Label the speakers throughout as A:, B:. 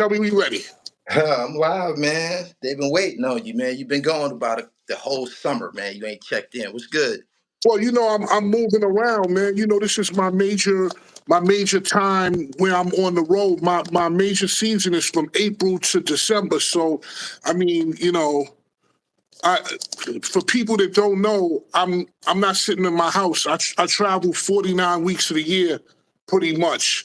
A: Tell me we ready.
B: I'm live, man. They've been waiting on you, man. You've been going about the whole summer, man. You ain't checked in. What's good?
A: Well, I'm moving around, man. This is my major time where I'm on the road. My major season is from April to December. So, I mean, I for people that don't know, I'm not sitting in my house. I travel 49 weeks of the year, pretty much.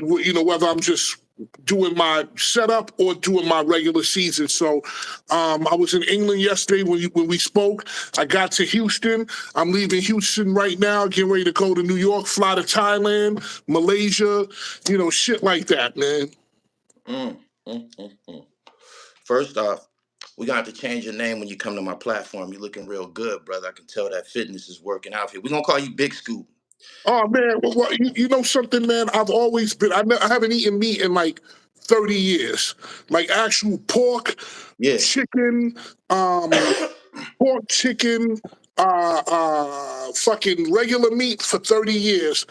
A: Whether I'm just doing my setup or doing my regular season. So I was in England yesterday when we spoke. I got to Houston. I'm leaving Houston right now, getting ready to go to New York, fly to Thailand, Malaysia, shit like that, man.
B: First off, we're going to have to change your name when you come to my platform. You're looking real good, brother. I can tell that fitness is working out here. We're going to call you Big Scoop.
A: Oh, man. Well, you know something, man? I've always been, I haven't eaten meat in like 30 years. Like actual pork, chicken, pork, chicken, fucking regular meat for 30 years.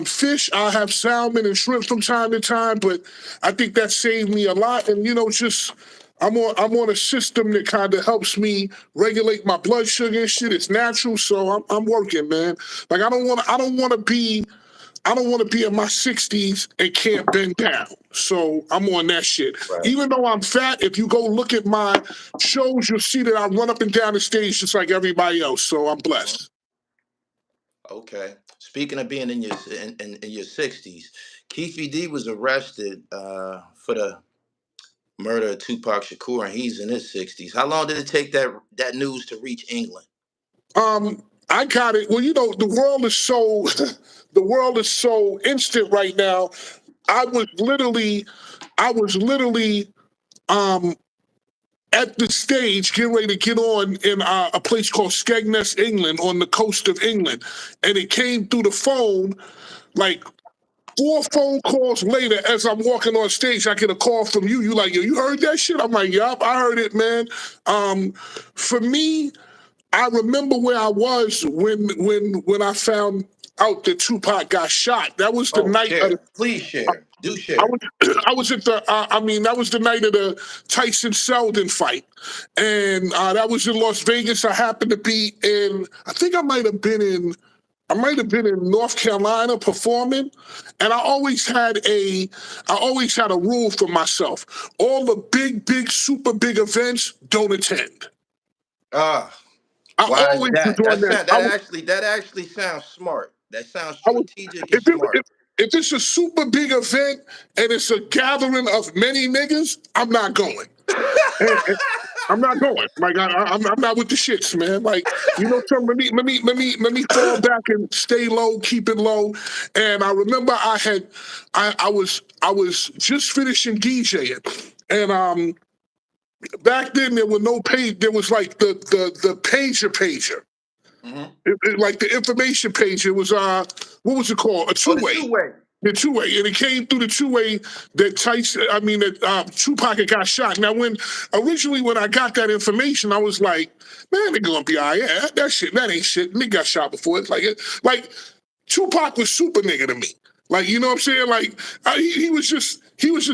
A: Fish, I have salmon and shrimp from time to time, but I think that saved me a lot. And, just I'm on a system that kind of helps me regulate my blood sugar and shit. It's natural, so I'm working, man. Like I don't want to be in my 60s and can't bend down. So I'm on that shit. Right. Even though I'm fat, if you go look at my shows, you'll see that I run up and down the stage just like everybody else. So I'm blessed.
B: Okay. Speaking of being in your 60s, Keffe D was arrested for the murder of Tupac Shakur, and he's in his 60s. How long did it take that news to reach England?
A: I got it. Well, the world is so instant right now. I was literally at the stage getting ready to get on in a place called Skegness, England, on the coast of England. And it came through the phone, like 4 phone calls later, as I'm walking on stage, I get a call from you. You like, yo, you heard that shit? I'm like, yup, I heard it, man. For me, I remember where I was when I found out that Tupac got shot. That was the night.
B: Please share. Do share.
A: I was at the. That was the night of the Tyson Seldon fight, and that was in Las Vegas. I happened to be in. I think I might have been in North Carolina performing, and I always had a rule for myself. All the big, super big events, don't attend.
B: Why is that? That actually sounds smart. That sounds strategic and smart.
A: If it's a super big event and it's a gathering of many niggas, I'm not going. I'm not going. Like I'm not with the shits, man. Like let me fall back and stay low, keep it low. And I remember I was just finishing DJing, and back then there were no page. There was like the pager. Mm-hmm. Like the information page. It was what was it called? A two-way. The two-way, and it came through the two-way that Tupac had got shot. Now, when I got that information, I was like, man, they're gonna be all right. Yeah, that ain't shit. Nigga got shot before. It's like Tupac was super nigga to me. Like, you know what I'm saying? Like, he was just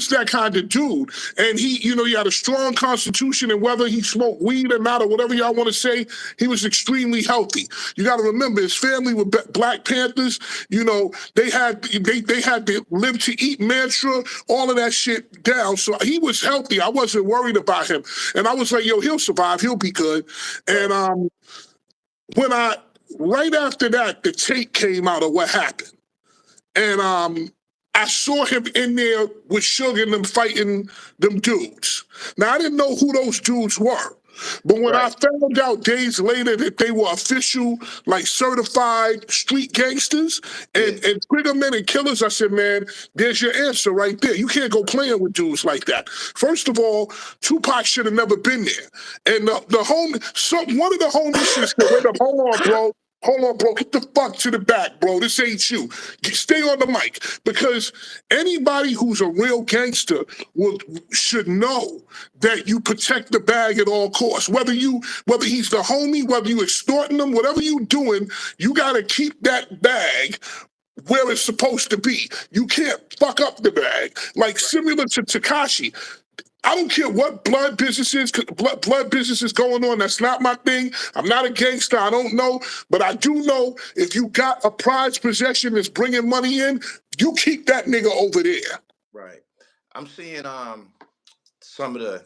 A: that kind of dude. And he had a strong constitution, and whether he smoked weed or not, or whatever y'all want to say, he was extremely healthy. You got to remember, his family were Black Panthers. They had the live to eat mantra, all of that shit down. So he was healthy. I wasn't worried about him. And I was like, yo, he'll survive. He'll be good. And right after that, the tape came out of what happened. And I saw him in there with Suge and them fighting them dudes. Now, I didn't know who those dudes were. But when I found out days later that they were official, like certified street gangsters and trigger men and killers, I said, man, there's your answer right there. You can't go playing with dudes like that. First of all, Tupac should have never been there. And one of the homies just said, wait up, hold on, bro. Get the fuck to the back, bro. This ain't you. Stay on the mic. Because anybody who's a real gangster should know that you protect the bag at all costs. Whether he's the homie, whether you extorting them, whatever you doing, you got to keep that bag where it's supposed to be. You can't fuck up the bag. Like similar to Tekashi. I don't care what blood business is, blood business is going on. That's not my thing. I'm not a gangster. I don't know. But I do know if you got a prized possession that's bringing money in, you keep that nigga over there.
B: Right. I'm seeing some of the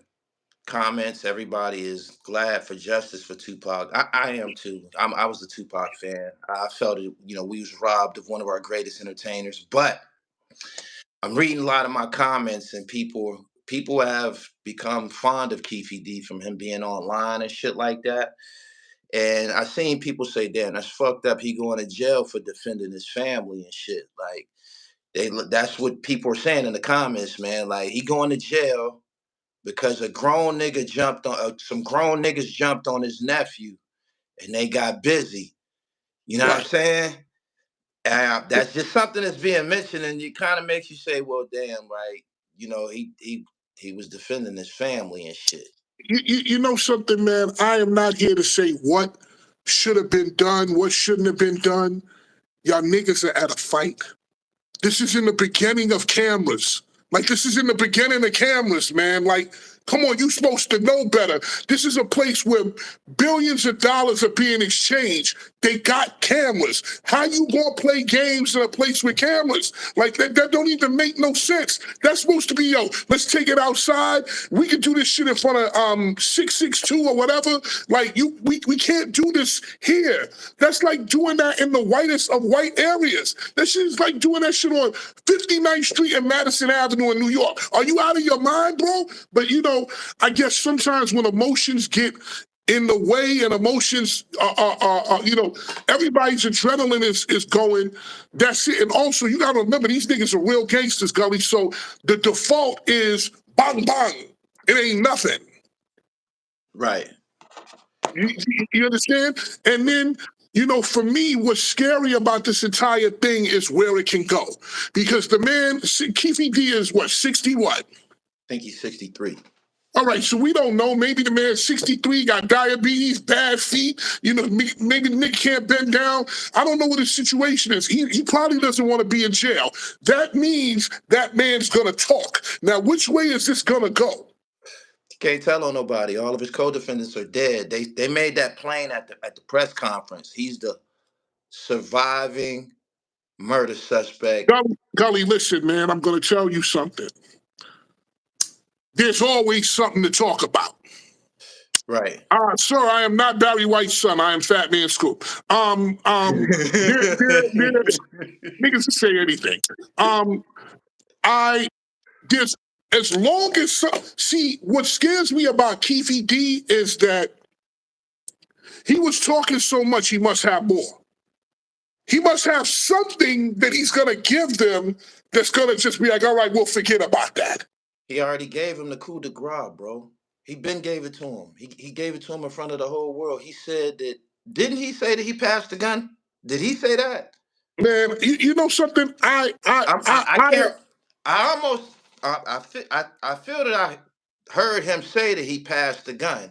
B: comments. Everybody is glad for justice for Tupac. I am too. I was a Tupac fan. I felt it, we was robbed of one of our greatest entertainers. But I'm reading a lot of my comments, and people have become fond of Keffe D from him being online and shit like that. And I seen people say, "Damn, that's fucked up. He going to jail for defending his family and shit." Like that's what people are saying in the comments, man. Like he going to jail because a grown nigga jumped on some grown niggas jumped on his nephew, and they got busy. You know what I'm
A: Right.
B: saying? That's just something that's being mentioned, and it kind of makes you say, "Well, damn, right? He was defending his family and shit."
A: You know something, man? I am not here to say what should have been done, what shouldn't have been done. Y'all niggas are at a fight. This is in the beginning of cameras. Like, this is in the beginning of cameras, man. Like, come on, you supposed to know better. This is a place where billions of dollars are being exchanged. They got cameras. How you gonna play games in a place with cameras? Like, that don't even make no sense. That's supposed to be, let's take it outside. We can do this shit in front of 662 or whatever. Like, we can't do this here. That's like doing that in the whitest of white areas. That shit is like doing that shit on 59th Street and Madison Avenue in New York. Are you out of your mind, bro? But I guess sometimes when emotions get in the way and emotions everybody's adrenaline is going, that's it. And also you gotta remember these niggas are real gangsters, Gully. So the default is bang bang. It ain't nothing.
B: Right.
A: You understand? And then, for me, what's scary about this entire thing is where it can go. Because the man, Keffe D is what, 60 what?
B: I think he's 63.
A: All right, so we don't know. Maybe the man's 63, got diabetes, bad feet. Maybe the nigga can't bend down. I don't know what his situation is. He probably doesn't want to be in jail. That means that man's going to talk. Now, which way is this going to go?
B: Can't tell on nobody. All of his co-defendants are dead. They made that plain at the press conference. He's the surviving murder suspect.
A: Gully, listen, man, I'm going to tell you something. There's always something to talk about.
B: Right.
A: Sir, I am not Barry White's son. I am Fat Man Scoop. Niggas can say anything. There's as long as see what scares me about Keffe D is that he was talking so much. He must have more. He must have something that he's gonna give them that's gonna just be like, all right, we'll forget about that.
B: He already gave him the coup de grace, bro. He been gave it to him. He gave it to him in front of the whole world. He said that. Didn't he say that he passed the gun? Did he say that?
A: Man, you know something?
B: I can't. I almost. I feel that I heard him say that he passed the gun.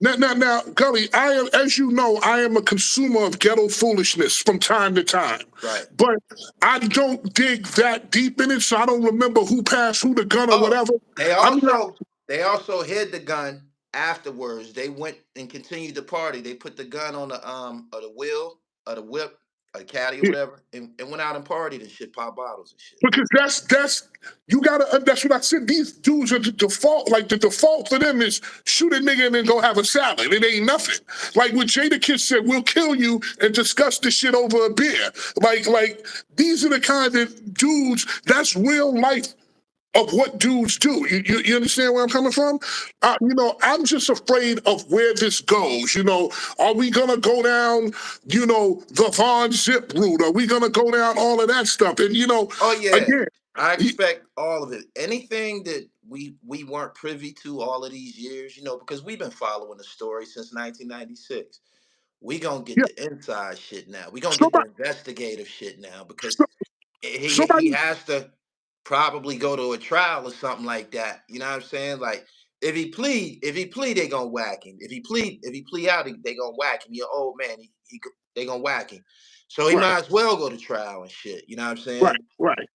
A: Now, Gully, as you know, I am a consumer of ghetto foolishness from time to time.
B: Right.
A: But I don't dig that deep in it, so I don't remember who passed who the gun or whatever.
B: They also hid the gun afterwards. They went and continued the party. They put the gun on the wheel of the whip, a caddy or whatever, and went out and partied and shit, pop bottles and shit.
A: Because that's you gotta. That's what I said. These dudes are the default. Like the default for them is shoot a nigga and then go have a salad. It ain't nothing. Like when Jadakiss said, "We'll kill you and discuss this shit over a beer." Like these are the kind of dudes. That's real life of what dudes do. You understand where I'm coming from? I'm just afraid of where this goes. Are we gonna go down, the Von Zip route? Are we gonna go down all of that stuff? And
B: oh yeah,
A: again,
B: I expect all of it. Anything that we weren't privy to all of these years, because we've been following the story since 1996. We gonna get
A: yeah,
B: the inside shit now. We gonna get the
A: somebody,
B: investigative shit now because
A: so-
B: he
A: somebody,
B: has to probably go to a trial or something like that. You know what I'm saying? Like if he plead, they gonna whack him. If he plead out, they gonna whack him. You're old man. They gonna whack him. So he
A: Right.
B: might as well go to trial and shit. You know what I'm saying?
A: Right.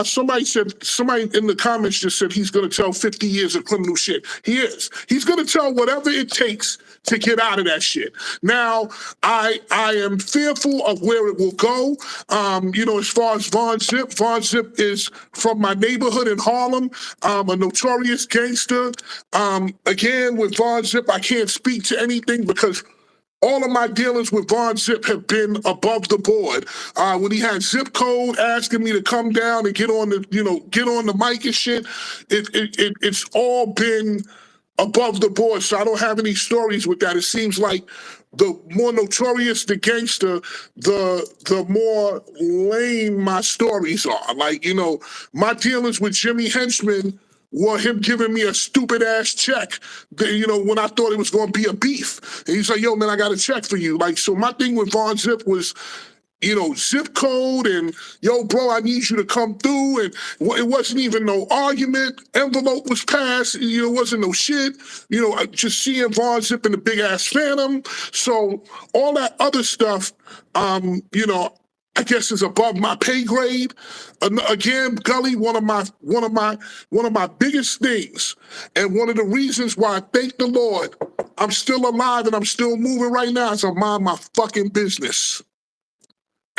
A: Somebody in the comments just said he's going to tell 50 years of criminal shit. He is. He's going to tell whatever it takes to get out of that shit. Now, I am fearful of where it will go. As far as Von Zip is from my neighborhood in Harlem, a notorious gangster. Again, with Von Zip, I can't speak to anything because all of my dealings with Von Zip have been above the board. When he had zip code asking me to come down and get on the mic and shit, it's all been above the board. So I don't have any stories with that. It seems like the more notorious the gangster, the more lame my stories are. Like, my dealings with Jimmy Henchman were him giving me a stupid ass check, when I thought it was going to be a beef. And he's like, yo, man, I got a check for you. Like, so my thing with Von Zip was, zip code and, yo, bro, I need you to come through. And it wasn't even no argument. Envelope was passed. It wasn't no shit. Just seeing Von Zip in the big ass Phantom. So all that other stuff, I guess is above my pay grade. Again, Gully, one of my biggest things, and one of the reasons why I thank the Lord I'm still alive and I'm still moving right now is I mind my fucking business.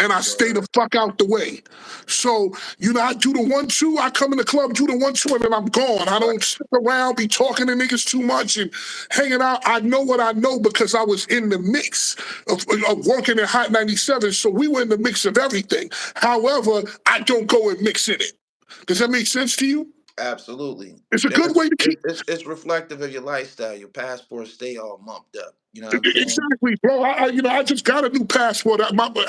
A: And I stay the fuck out the way. So, I do the 1-2, I come in the club, do the 1-2, and then I'm gone. I don't sit around, be talking to niggas too much and hanging out. I know what I know because I was in the mix of working at Hot 97. So we were in the mix of everything. However, I don't go and mix in it. Does that make sense to you?
B: Absolutely.
A: It's a good way to keep.
B: It's reflective of your lifestyle. Your passport stay all mumped up. You know what I'm saying?
A: Exactly, bro. I just got a new passport.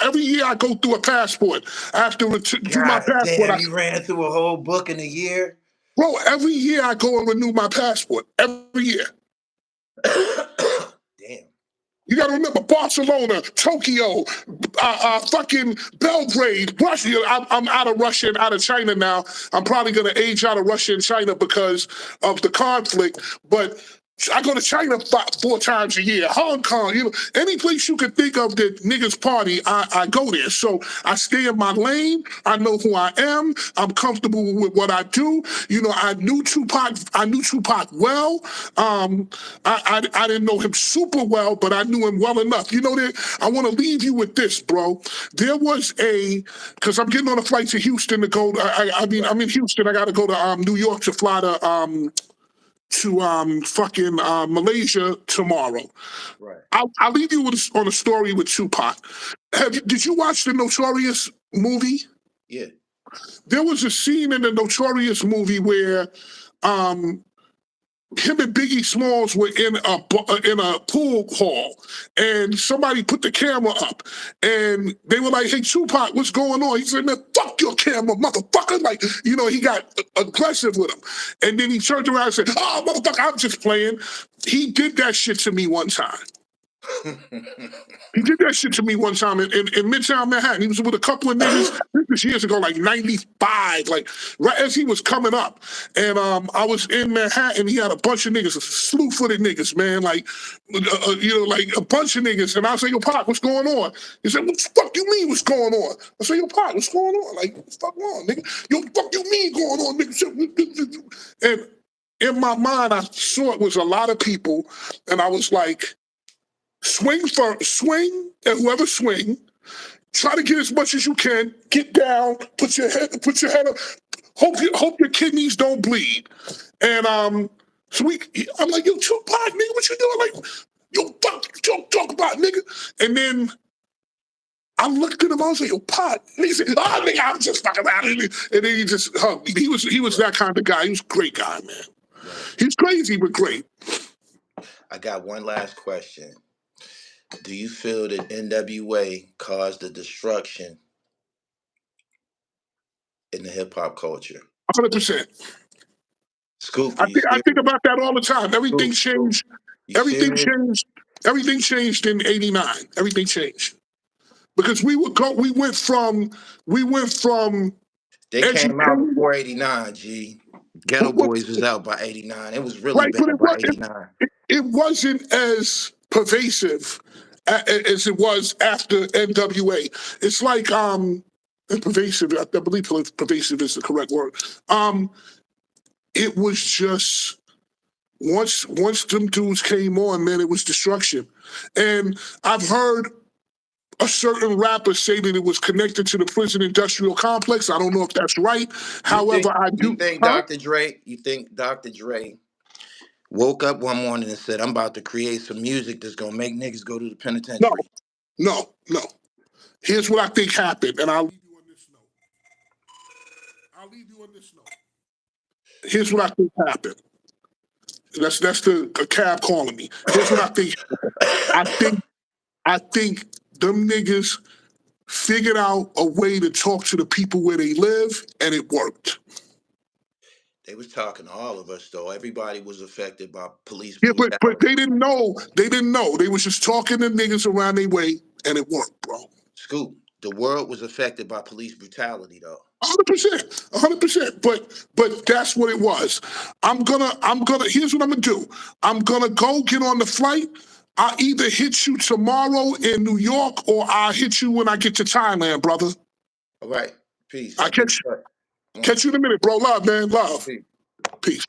A: Every year I go through a passport. I have to do my passport.
B: Damn, you ran through a whole book in a year?
A: Bro, every year I go and renew my passport. Every year.
B: Damn.
A: You got to remember Barcelona, Tokyo, fucking Belgrade, Russia. I'm out of Russia and out of China now. I'm probably going to age out of Russia and China because of the conflict. But I go to China 4 times a year. Hong Kong, any place you could think of that niggas party, I go there. So I stay in my lane. I know who I am. I'm comfortable with what I do. I knew Tupac. I knew Tupac well. I didn't know him super well, but I knew him well enough. I want to leave you with this, bro. There was because I'm getting on a flight to Houston to go. I'm in Houston. I got to go to New York to fly to fucking Malaysia tomorrow.
B: Right.
A: I'll leave you on a story with Tupac. Did you watch the Notorious movie?
B: Yeah.
A: There was a scene in the Notorious movie where him and Biggie Smalls were in a pool hall, and somebody put the camera up, and they were like, "Hey, Tupac, what's going on?" He said, "Man, fuck your camera, motherfucker!" Like, he got aggressive with him, and then he turned around and said, "Oh, motherfucker, I'm just playing." He did that shit to me one time. He did that shit to me one time in Midtown Manhattan. He was with a couple of niggas. This was years ago, like 95, like right as he was coming up. And I was in Manhattan. He had a bunch of niggas, slew-footed niggas, man, like a bunch of niggas. And I was like, "Yo, Pac, what's going on?" He said, "What the fuck you mean what's going on?" I said, "Yo, Pac, what's going on? Like, what the fuck on, nigga? Yo, what the fuck you mean going on, nigga?" And in my mind, I saw it was a lot of people, and I was like, swing, and whoever swing, try to get as much as you can. Get down, put your head up. Hope your kidneys don't bleed. And I'm like, "Yo, Tupac, nigga, what you doing?" Like, "Yo, fuck, talk about, nigga." And then I looked at him. I was like, "Yo, Pac." And he said, "Oh, nigga, I'm just fucking out of here." And then he just hugged me. He was that kind of guy. He was a great guy, man. He's crazy, but great.
B: I got one last question. Do you feel that NWA caused the destruction in the hip hop culture?
A: 100%.
B: Scoop,
A: I think about that all the time. Everything changed. Everything changed. Everything changed in '89. Everything changed because we went from.
B: They came out before '89. G. Ghetto Boys was out by '89. It was really
A: Right, but
B: bad by '89.
A: it wasn't as pervasive as it was after NWA. It's like and pervasive. I believe pervasive is the correct word. It was just once them dudes came on, man, it was destruction. And I've heard a certain rapper say that it was connected to the prison industrial complex. I don't know if that's right. However, I do.
B: You think Dr. Dre? You think Dr. Dre woke up one morning and said, "I'm about to create some music that's gonna make niggas go to the penitentiary"?
A: No. Here's what I think happened, and I'll leave you on this note. Here's what I think happened. That's the cab calling me. Here's what I think. I think them niggas figured out a way to talk to the people where they live, and it worked.
B: They was talking to all of us, though. Everybody was affected by police
A: Yeah,
B: brutality.
A: but they didn't know. They was just talking to niggas around their way, and it worked, bro.
B: Scoop, the world was affected by police brutality, though.
A: 100%. But that's what it was. I'm gonna. Here's what I'm gonna do. I'm gonna go get on the flight. I'll either hit you tomorrow in New York, or I'll hit you when I get to Thailand, brother.
B: All right, peace.
A: I'll catch you in a minute, bro. Love, man. Love. Peace.